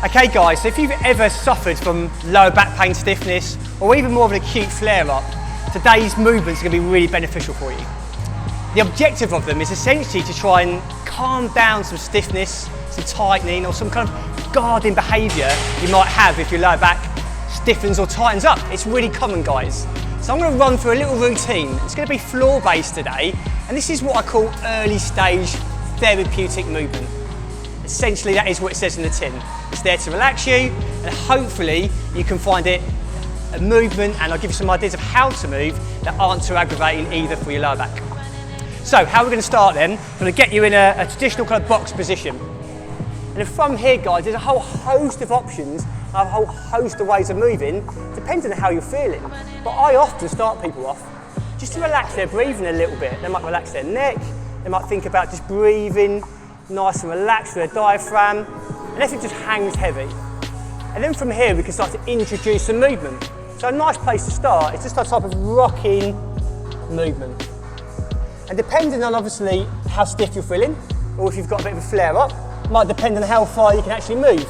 Okay guys, so if you've ever suffered from lower back pain, stiffness, or even more of an acute flare-up, today's movements are going to be really beneficial for you. The objective of them is essentially to try and calm down some stiffness, some tightening, or some kind of guarding behaviour you might have if your lower back stiffens or tightens up. It's really common, guys. So I'm going to run through a little routine. It's going to be floor-based today, and this is what I call early stage therapeutic movement. Essentially, that is what it says in the tin. It's there to relax you, and hopefully you can find it a movement, and I'll give you some ideas of how to move that aren't too aggravating either for your lower back. So how we're going to start then, I'm going to get you in a traditional kind of box position. And then from here, guys, there's a whole host of options, a whole host of ways of moving, depending on how you're feeling. But I often start people off just to relax their breathing a little bit. They might relax their neck, they might think about just breathing nice and relaxed through their diaphragm, and everything just hangs heavy. And then from here we can start to introduce some movement. So a nice place to start is just a type of rocking movement. And depending on obviously how stiff you're feeling, or if you've got a bit of a flare up, might depend on how far you can actually move.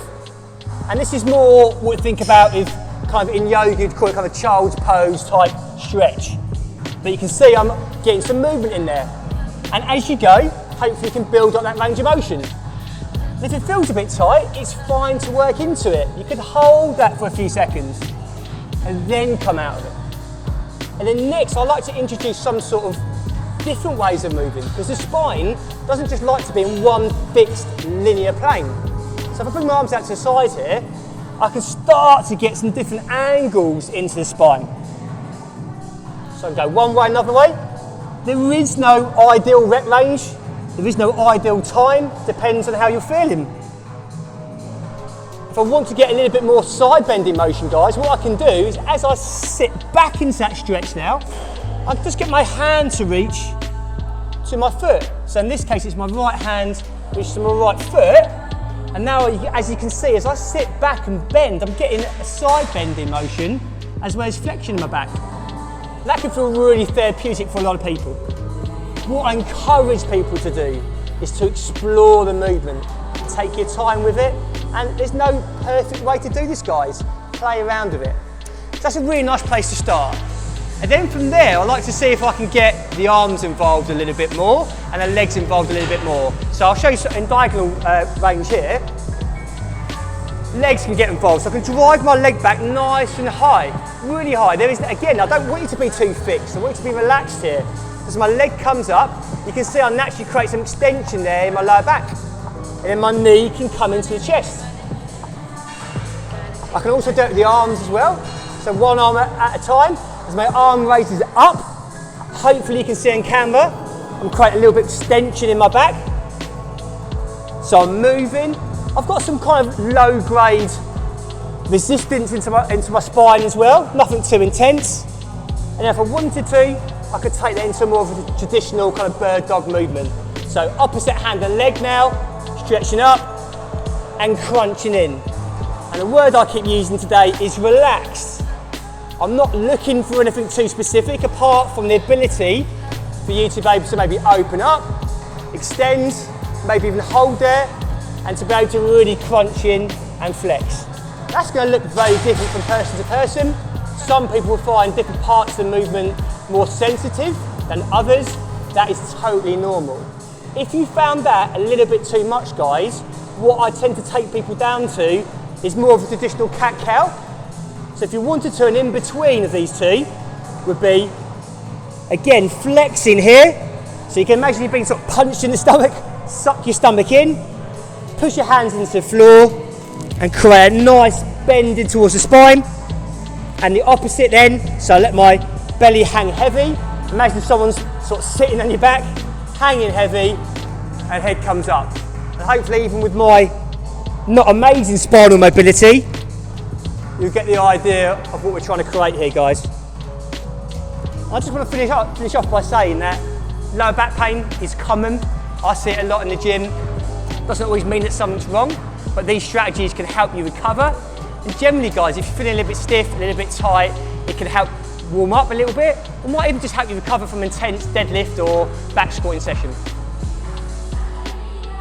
And this is more what we think about is kind of in yoga you'd call it kind of child's pose type stretch. But you can see I'm getting some movement in there. And as you go, hopefully you can build on that range of motion. And if it feels a bit tight, it's fine to work into it. You could hold that for a few seconds and then come out of it. And then next, I like to introduce some sort of different ways of moving, because the spine doesn't just like to be in one fixed linear plane. So if I bring my arms out to the side here, I can start to get some different angles into the spine. So I can go one way, another way. There is no ideal rep range. There is no ideal time, depends on how you're feeling. If I want to get a little bit more side bending motion, guys, what I can do is as I sit back into that stretch now, I can just get my hand to reach to my foot. So in this case, it's my right hand reaches to my right foot. And now, as you can see, as I sit back and bend, I'm getting a side bending motion as well as flexion in my back. That can feel really therapeutic for a lot of people. What I encourage people to do is to explore the movement, take your time with it, and there's no perfect way to do this, guys. Play around with it. So that's a really nice place to start. And then from there, I like to see if I can get the arms involved a little bit more and the legs involved a little bit more. So I'll show you in diagonal range here. Legs can get involved, so I can drive my leg back nice and high, really high. There is, again, I don't want you to be too fixed, I want you to be relaxed here. As my leg comes up, you can see I naturally create some extension there in my lower back. And then my knee can come into the chest. I can also do it with the arms as well. So one arm at a time. As my arm raises up, hopefully you can see on camera, I'm creating a little bit of extension in my back. So I'm moving. I've got some kind of low grade resistance into my spine as well, nothing too intense. And if I wanted to, I could take that into more of a traditional kind of bird dog movement. So opposite hand and leg now, stretching up and crunching in. And the word I keep using today is relaxed. I'm not looking for anything too specific apart from the ability for you to be able to maybe open up, extend, maybe even hold there, and to be able to really crunch in and flex. That's going to look very different from person to person. Some people will find different parts of the movement more sensitive than others. That is totally normal. If you found that a little bit too much, guys, what I tend to take people down to is more of a traditional cat-cow. So if you wanted to, an in-between of these two would be, again, flexing here. So you can imagine you're being sort of punched in the stomach, suck your stomach in, push your hands into the floor and create a nice bend in towards the spine. And the opposite then, so I let my belly hang heavy. Imagine someone's sort of sitting on your back, hanging heavy, and head comes up. And hopefully even with my not amazing spinal mobility, you'll get the idea of what we're trying to create here, guys. I just want to finish off by saying that lower back pain is common. I see it a lot in the gym. Doesn't always mean that something's wrong, but these strategies can help you recover. And generally, guys, if you're feeling a little bit stiff, a little bit tight, it can help warm up a little bit, or might even just help you recover from intense deadlift or back squatting session.